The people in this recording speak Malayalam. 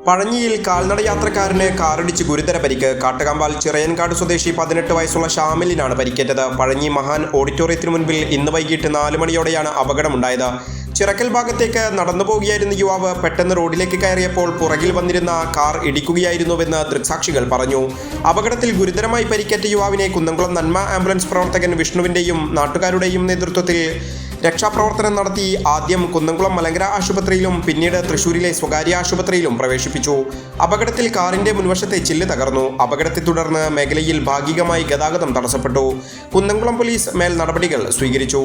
പഴഞ്ഞിയിൽ കാൽനടയാത്രക്കാരന് കാറിടിച്ച് ഗുരുതര പരിക്ക്. കാട്ടുകമ്പാൽ ചിറയൻകാട് സ്വദേശി 18 വയസ്സുള്ള ഷാമിലിനാണ് പരിക്കേറ്റത്. പഴഞ്ഞി മഹാൻ ഓഡിറ്റോറിയത്തിന് മുൻപിൽ ഇന്ന് വൈകിട്ട് 4 മണിയോടെയാണ് അപകടമുണ്ടായത്. ചിറക്കൽ ഭാഗത്തേക്ക് നടന്നു പോകുകയായിരുന്ന യുവാവ് പെട്ടെന്ന് റോഡിലേക്ക് കയറിയപ്പോൾ പുറകിൽ വന്നിരുന്ന കാർ ഇടിക്കുകയായിരുന്നുവെന്ന് ദൃക്സാക്ഷികൾ പറഞ്ഞു. അപകടത്തിൽ ഗുരുതരമായി പരിക്കേറ്റ യുവാവിനെ കുന്നംകുളം നന്മ ആംബുലൻസ് പ്രവർത്തകൻ വിഷ്ണുവിൻ്റെയും നാട്ടുകാരുടെയും നേതൃത്വത്തിൽ രക്ഷാപ്രവർത്തനം നടത്തി ആദ്യം കുന്നംകുളം മലങ്കര ആശുപത്രിയിലും പിന്നീട് തൃശൂരിലെ സ്വകാര്യ ആശുപത്രിയിലും പ്രവേശിപ്പിച്ചു. അപകടത്തിൽ കാറിന്റെ മുൻവശത്തെ ചില്ല് തകർന്നു. അപകടത്തെ തുടർന്ന് മേഖലയിൽ ഭാഗികമായി ഗതാഗതം തടസ്സപ്പെട്ടു. കുന്നംകുളം പോലീസ് മേൽ നടപടികൾ സ്വീകരിച്ചു.